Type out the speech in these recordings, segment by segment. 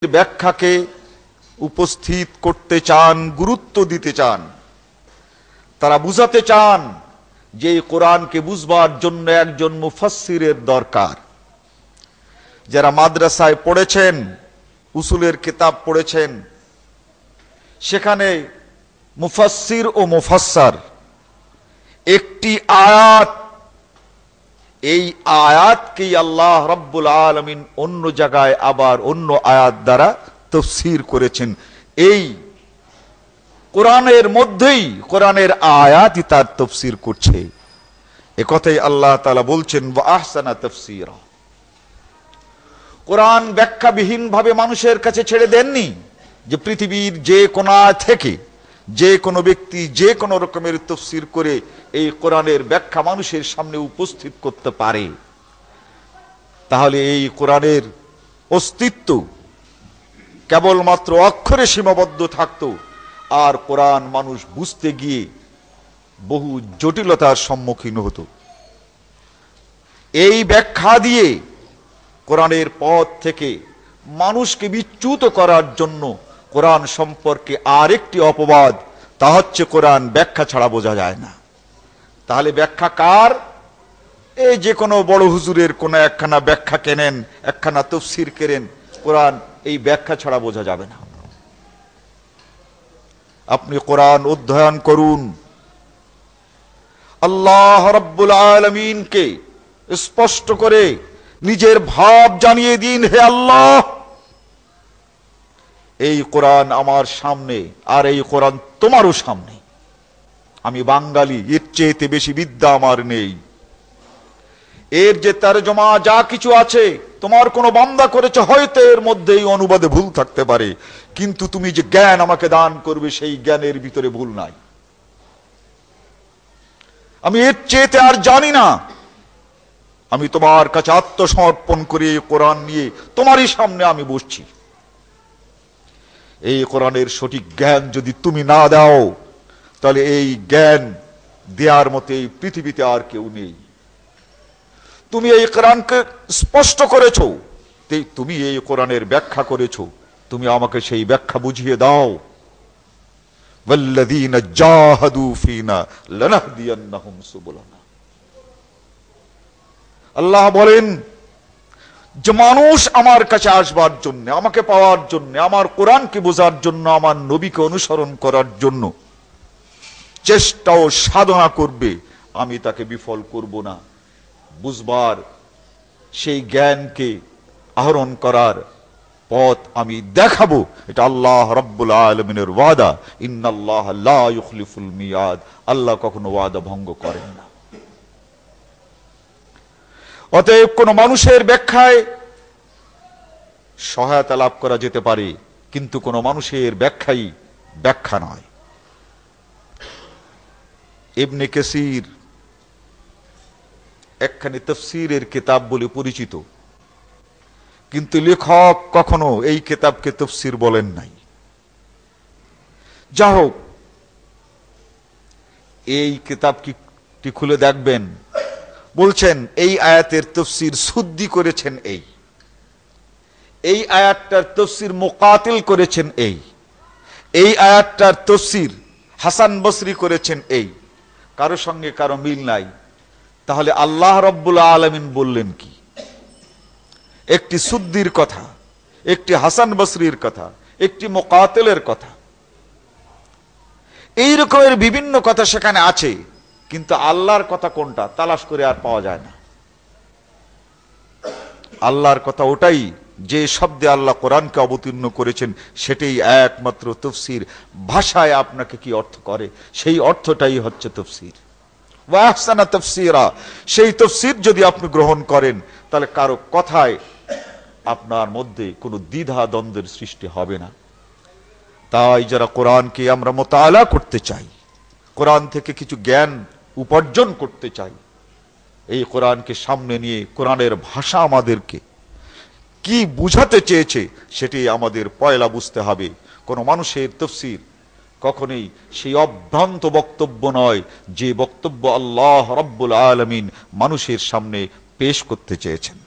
ব্যাখ্যাকে উপস্থিত করতে চান, গুরুত্ব দিতে চান। তারা বুঝাতে চান যে কোরআনকে বুঝবার জন্য একজন মুফাসসিরের দরকার। যারা মাদ্রাসায় পড়েছেন, উসুলের কিতাব পড়েছেন, সেখানে মুফাসসির ও মুফাসসার একটি আয়াত, এই আয়াতকেই আল্লাহ রাব্বুল আলামিন অন্য জায়গায় আবার অন্য আয়াত দ্বারা তাফসীর করেছেন। এই কোরআনের মধ্যেই কোরআনের আয়াতই তার তাফসীর করছে। একথাই আল্লাহ তাআলা বলছেন, ওয়া আহসানা তাফসীরা। কোরআন ব্যাখ্যাবিহীন ভাবে মানুষের কাছে ছেড়ে দেননি যে পৃথিবীর যে কোণা থেকে যে কোনো ব্যক্তি যে কোনো রকমের তাফসীর করে এই কোরআনের ব্যাখ্যা মানুষের সামনে উপস্থিত করতে পারে। তাহলে এই কোরআনের অস্তিত্ব কেবলমাত্র অক্ষরে সীমাবদ্ধ থাকতো, আর কোরআন মানুষ বুঝতে গিয়ে বহু জটিলতার সম্মুখীন হতো। এই ব্যাখ্যা দিয়ে কোরআনের পথ থেকে মানুষকে বিচ্যুত করার জন্য কোরআন সম্পর্কে আরেকটি অপবাদ, তা হচ্ছে কোরআন ব্যাখ্যা ছাড়া বোঝা যায় না। তাহলে ব্যাখ্যা কার? এই যে কোনো বড় হুজুরের কোনো একখানা ব্যাখ্যা কেনেন, একখানা তাফসীর কেনেন, কোরআন এই ব্যাখ্যা ছাড়া বোঝা যাবে না। আপনি কোরআন অধ্যয়ন করুন, আল্লাহ রাব্বুল আলামিনকে স্পষ্ট করে নিজের ভাব জানিয়ে দিন, হে আল্লাহ, এই কোরআন আমার সামনে আর এই কোরআন তোমারও সামনে। আমি বাঙালি, এর চেয়েতে বেশি বিদ্যা আমার নেই। এর যে তরজমা যা কিছু আছে তোমার কোনো বান্দা করেছে, হয়তো এর মধ্যে এই অনুবাদে ভুল থাকতে পারে, কিন্তু তুমি যে জ্ঞান আমাকে দান করবে সেই জ্ঞানের ভিতরে ভুল নাই। আমি এর চেয়েতে আর জানি না। আমি তোমার কাছে আত্মসমর্পণ করে কোরআন নিয়ে তোমারই সামনে আমি বসছি। এই কোরআনের সঠিক জ্ঞান যদি তুমি না দাও, তাহলে এই জ্ঞান দেওয়ার মতো এই পৃথিবীতে আর কেউ নেই। তুমি এই কোরআনকে স্পষ্ট করেছো, তুমি এই কোরআনের ব্যাখ্যা করেছো, তুমি আমাকে সেই ব্যাখ্যা বুঝিয়ে দাও। ওয়াল্লাযীনা জাহাদু ফীনা লানাহদিয়ান্নাহুম সুবুলানা। আল্লাহ বলেন যে মানুষ আমার কাছে আসবার জন্য, আমাকে পাওয়ার জন্য, আমার কোরআনকে বোঝার জন্য, আমার নবীকে অনুসরণ করার জন্য চেষ্টা ও সাধনা করবে, আমি তাকে বিফল করব না। বুঝবার সেই জ্ঞানকে আহরণ করার পথ আমি দেখাবো। এটা আল্লাহ রাব্বুল আলামিনের ওয়াদা। ইন্নাল্লাহা লা ইউখলিফুল মিয়াদ। আল্লাহ কখনো ওয়াদা ভঙ্গ করেন না। অতএব কোন মানুষের ব্যাখ্যায় সহায়তা লাভ করা যেতে পারে, কিন্তু কোন মানুষের ব্যাখ্যাই ব্যাখ্যা নয়। ইবনে কাসির একখানি তাফসীরের কিতাব বলে পরিচিত, কিন্তু লেখক কখনো এই কিতাবকে তাফসীর বলেন নাই। যা হোক, এই কিতাবটি খুলে দেখবেন, বলছেন এই আয়াতের তাফসীর সুদ্দি করেছেন এই আয়াতটার তাফসীর মুকাতিল করেছেন এই আয়াতটার তাফসীর হাসান বসরি করেছেন কারো সঙ্গে কারো মিল নাই। তাহলে আল্লাহ রাব্বুল আলামিন বললেন কি? একটি সুদ্দির কথা, একটি হাসান বসরির কথা, একটি মুকাতিলের কথা, এই রকমের বিভিন্ন কথা সেখানে আছে, কিন্তু আল্লাহর কথা কোনটা তালাশ করে আর পাওয়া যায় না। আল্লাহর কথা ওটাই যে শব্দে আল্লাহ কোরআনকে অবতীর্ণ করেছেন, সেটাই একমাত্র তাফসীর। ভাষায় আপনাকে কি অর্থ করে, সেই অর্থটাই হচ্ছে তাফসীর। ওয়া আহসানা তাফসীরা। সেই তাফসীর যদি আপনি গ্রহণ করেন, তাহলে কারো কথায় আপনার মধ্যে কোনো দ্বিধা দ্বন্দ্বের সৃষ্টি হবে না। তাই যারা কোরআনকে আমরা মুতাআলা করতে চাই, কোরআন থেকে কিছু জ্ঞান উপার্জন করতে চাই, এই কোরআনকে সামনে নিয়ে কোরআনের ভাষা আমাদেরকে কি বুঝাতে চেয়েছে সেটি আমাদের পয়লা বুঝতে হবে। কোন মানুষের তাফসীর কখনোই সেই অভ্রান্ত বক্তব্য নয় যে বক্তব্য আল্লাহ রাব্বুল আলামিন মানুষের সামনে পেশ করতে চেয়েছেন।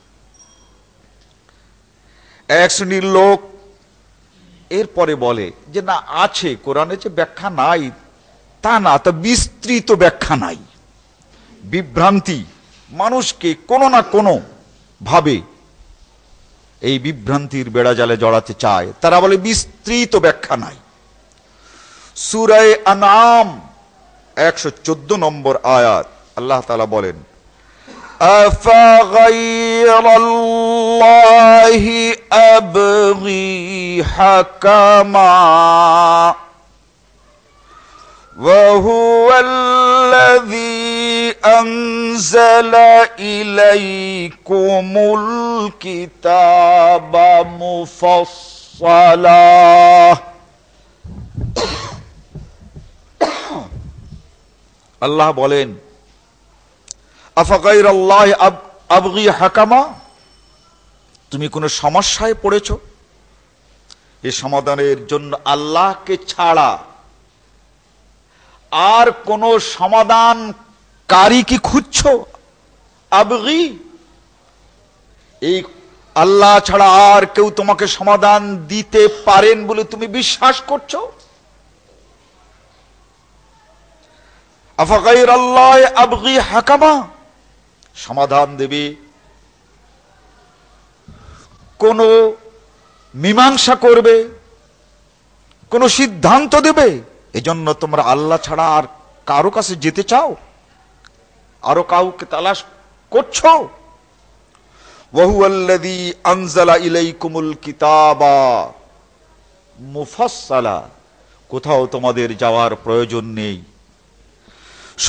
এক শ্রেণীর লোক এরপরে বলে যে না আছে, কোরআনে যে ব্যাখ্যা নাই তা না, তা বিস্তৃত ব্যাখ্যা নাই। বিভ্রান্তি মানুষকে কোনো না কোনো ভাবে এই বিভ্রান্তির বেড়াজালে জড়াতে চায়, তারা বলে বিস্তৃত ব্যাখ্যা নাই। সূরা আনআম 114 নম্বর আয়াত, আল্লাহ তাআলা বলেন, আফাগাইরাল্লাহি আবগি হাকামা ওয়া হুয়াল্লাযী আনজালা ইলাইকুমুল কিতাবা মুফাসসালা। আল্লাহ বলেন, আফাগাইরাল্লাহি আবগি হাকামা, তুমি কোন সমস্যায় পড়েছো, এই সমাধানের জন্য আল্লাহকে ছাড়া আর কোন সমাধানকারী কি খুঁজছো? আবগি, এই আল্লাহ ছাড়া আর কেউ তোমাকে সমাধান দিতে পারেন বলে তুমি বিশ্বাস করছো? আফাগাইরাল্লাহি আবগি হাকামা, সমাধান দেবে, কোন মীমাংসা করবে, কোন সিদ্ধান্ত দেবে, এজন্য তোমরা আল্লাহ ছাড়া আর কারো কাছে যেতে চাও, আরো কাউকে তালাশ করছো? ওয়া হুয়াল্লাযী আনজালা ইলাইকুমুল কিতাবা মুফাসসালা, কোথাও তোমাদের যাওয়ার প্রয়োজন নেই।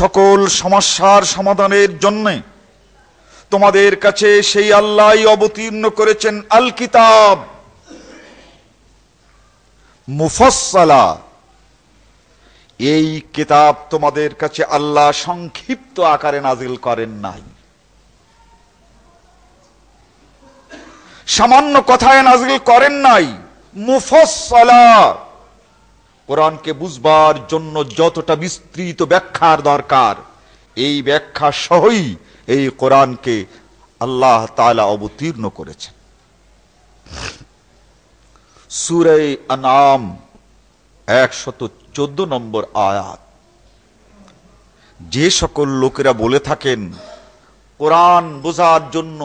সকল সমস্যার সমাধানের জন্য তোমাদের কাছে সেই আল্লাহই অবতীর্ণ করেছেন আল কিতাব মুফাসসালা। এই কিতাব তোমাদের কাছে আল্লাহ সংক্ষিপ্ত আকারে নাজিল করেন নাই, সামান্য কথায় নাজিল করেন নাই। মুফাসসালা, কোরআনকে বুঝবার জন্য যতটা বিস্তৃত ব্যাখ্যার দরকার, এই ব্যাখ্যা সহই এই কোরআনকে আল্লাহ তাআলা অবতীর্ণ করেছেন। সূরা আনআম 114 নম্বর আয়াত। যে সকল লোকেরা বলে থাকেন কোরআন বোঝার জন্য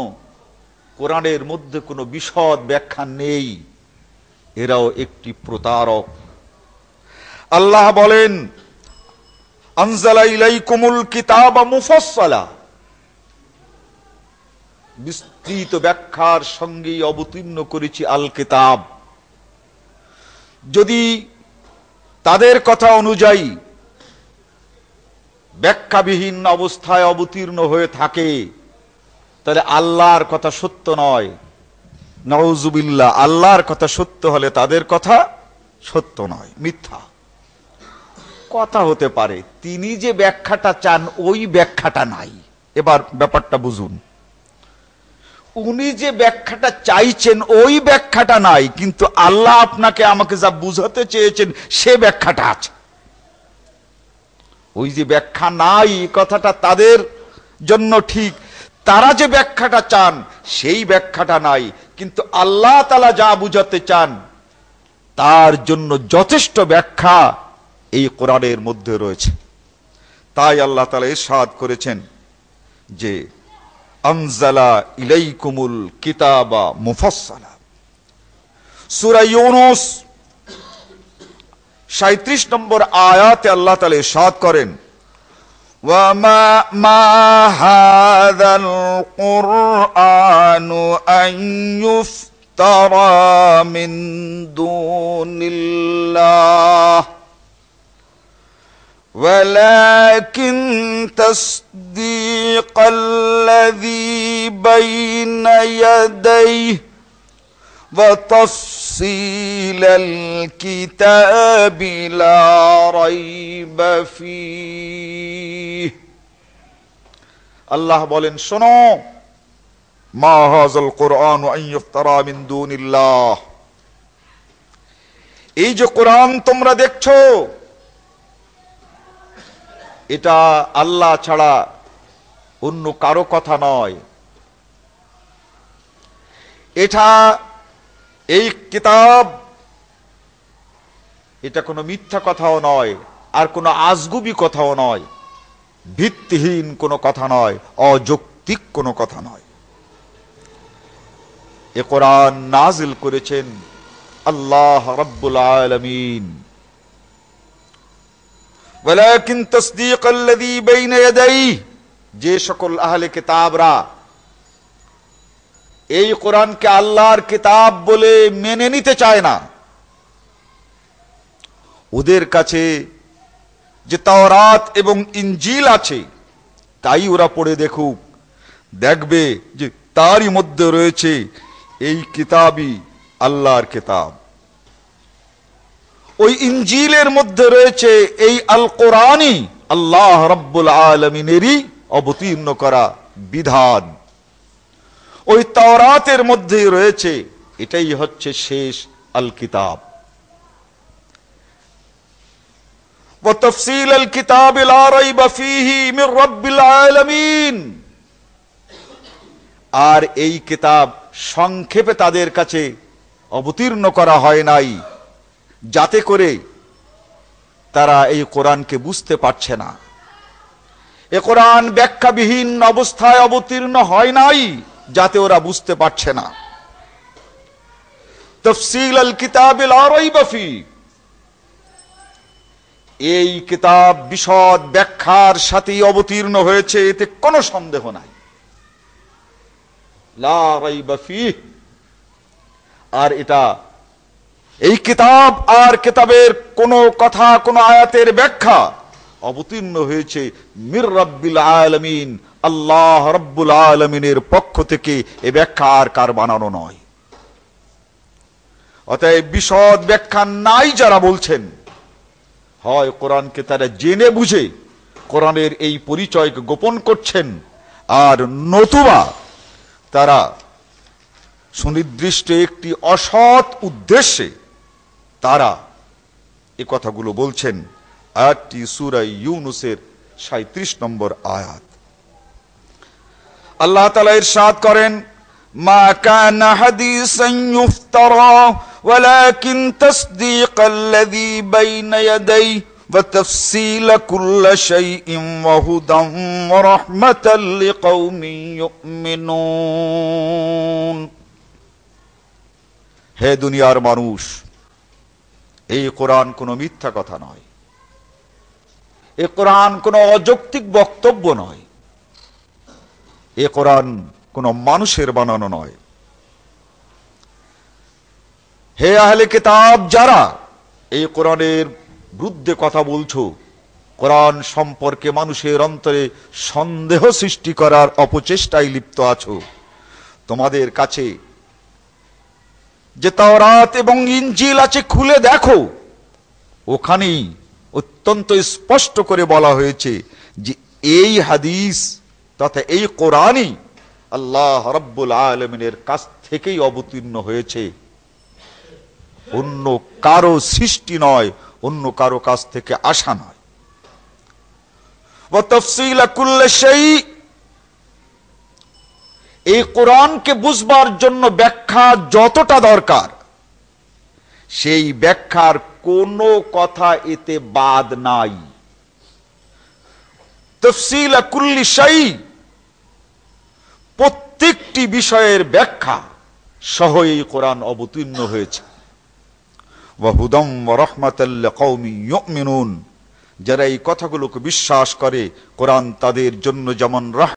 কোরআনের মধ্যে কোনো বিশদ ব্যাখ্যা নেই, এরাও একটি প্রতারক। আল্লাহ বলেন, আনজালা ইলাইকুমুল কিতাবা মুফাসসালা, বিস্তৃত ব্যাখ্যার সঙ্গে অবতীর্ণ করেছি আল কিতাব। যদি তাদের কথা অনুযায়ী ব্যাখ্যাবিহীন অবস্থায় অবতীর্ণ হয়ে থাকে, তাহলে আল্লাহর কথা সত্য নয়। নাউজুবিল্লাহ, আল্লাহর কথা সত্য হলে তাদের কথা সত্য নয়, মিথ্যা কথা হতে পারে। তিনি যে ব্যাখ্যাটা চান ওই ব্যাখ্যাটা নাই। এবার ব্যাপারটা বুঝুন, উনি যে ব্যাখ্যাটা চাইছেন ওই ব্যাখ্যাটা নাই, কিন্তু আল্লাহ আপনাকে আমাকে যা বুঝাতে চেয়েছেন সে ব্যাখ্যাটা আছে। ওই যে ব্যাখ্যা নাই কথাটা তাদের জন্য ঠিক, তারা যে ব্যাখ্যাটা চান সেই ব্যাখ্যাটা নাই, কিন্তু আল্লাহ তাআলা যা বুঝাতে চান তার জন্য যথেষ্ট ব্যাখ্যা এই কোরআনের মধ্যে রয়েছে। তাই আল্লাহ তাআলা ইরশাদ করেছেন যে আনজালা ইলাইকুমুল কিতাবা মুফাসসালা। সূরা ইউনূস 37 নম্বর আয়াতে আল্লাহ তাআলা ইরশাদ করেন, ওয়া মা হাযাল কুরআনু আন ইফতারা মিন দুনিল্লাহ ولكن تصديق الذي بين يديه وتفصيل الكتاب لا ريب فيه। আল্লাহ বলেন, শোনো, মা হাযাল কুরআন আন ইফতারা মিন দুনিল্লাহ, এই যে কোরআন তোমরা দেখছো, এটা আল্লাহ ছাড়া অন্য কারো কথা নয়। এটা এই কিতাব এটা কোনো মিথ্যা কথাও নয়, আর কোনো আজগুবি কথাও নয়, ভিত্তিহীন কোনো কথা নয়, অযৌক্তিক কোনো কথা নয়। এ কোরআন নাজিল করেছেন আল্লাহ রাব্বুল আলামিন। ওয়ালাকিন তাসদীকাল্লাযী বাইনা ইয়াদাইহি, যে সকল আহলে কিতাবরা এই কোরআনকে আল্লাহর কিতাব বলে মেনে নিতে চায় না, ওদের কাছে যে তাওরাত এবং ইনজিল আছে তাই ওরা পড়ে দেখুক, দেখবে যে তারই মধ্যে রয়েছে এই কিতাবই আল্লাহর কিতাব, ওই ইনজিলের মধ্যে রয়েছে এই আল কোরআনই আল্লাহ রাব্বুল আলামিনেরই অবতীর্ণ করা বিধান, ওই তাওরাতের মধ্যে রয়েছে এটাই হচ্ছে শেষ আল কিতাব। ওয়া তাফসীল আল কিতাব লা রাইবা ফীহি মির রাব্বিল আলামিন, আর এই কিতাব সংক্ষেপে তাদের কাছে অবতীর্ণ করা হয় নাই যাতে করে তারা এই কোরআনকে বুঝতে পারছে না। এ কোরআন ব্যাখ্যাবিহীন অবস্থায় অবতীর্ণ হয় নাই যাতে ওরা বুঝতে পারছে না। তাফসীল আল কিতাব লা রাইবা ফী, এই কিতাব বিশদ ব্যাখ্যার সাথেই অবতীর্ণ হয়েছে, এতে কোনো সন্দেহ নাই। লা রাইবা ফী, আর এটা এই কিতাব আর কিতাবের কোনো কথা, কোনো আয়াতের ব্যাখ্যা অবতীর্ণ হয়েছে মির রাব্বিল আলামিন, আল্লাহ রাব্বুল আলামিনের পক্ষ থেকে। এ ব্যাখ্যা আর কার বানানো নয়। অতএব বিশদ ব্যাখ্যা নাই যারা বলছেন, হয় কোরআনকে তারা জেনে বুঝে কোরআনের এই পরিচয়কে গোপন করছেন, আর নতুবা তারা সুনির্দিষ্ট একটি অসৎ উদ্দেশ্যে তারা এ কথাগুলো বলছেন। আয়াতটি সূরা ইউনূসের ৩৭ নম্বর আয়াত। আল্লাহ তাআলা ইরশাদ করেন, মা কানা হাদিসান ইফতারা ওয়ালাকিন তাসদীকাল্লাযী বাইনা ইয়াদাইহি ওয়া তাফসীলা কুল্লি শাইইন ওয়া হুদান ওয়া রাহমাতাল লিকাওমিন ইউমিনুন। হে দুনিয়ার মানুষ, এই কোরআন কোনো মিথ্যা কথা নয়, এ কোরআন কোনো অযৌক্তিক বক্তব্য নয়, এ কোরআন কোনো মানুষের বানানো নয়। হে আহলে কিতাব, যারা এই কোরআনের বিরুদ্ধে কথা বলছো, কোরআন সম্পর্কে মানুষের অন্তরে সন্দেহ সৃষ্টি করার অপচেষ্টায় লিপ্ত আছো, তোমাদের কাছে যে তাওরাত এবং ইনজিল আছে খুলে দেখো, ওখানেই অত্যন্ত স্পষ্ট করে বলা হয়েছে যে এই হাদিস তথা এই কোরআনই আল্লাহ রাব্বুল আলামিনের কাছ থেকেই অবতীর্ণ হয়েছে, অন্য কারো সৃষ্টি নয়, অন্য কারো কাছ থেকে আসা নয়। ওয়া তাফসীলা কুল্লি শাই, এই কোরআনকে বুঝবার জন্য ব্যাখ্যা যতটা দরকার সেই ব্যাখ্যার কোনো কথা এতে বাদ নাই। তাফসীলা কুল্লি শাই, প্রত্যেকটি বিষয়ের ব্যাখ্যা সহ এই কোরআন অবতীর্ণ হয়েছে। ওয়া হুদাম ওয়া রাহমাতাল লিকাওমিন ইউমিনুন, যারা এই কথাগুলোকে বিশ্বাস করে, কোরআন তাদের জন্য যেমন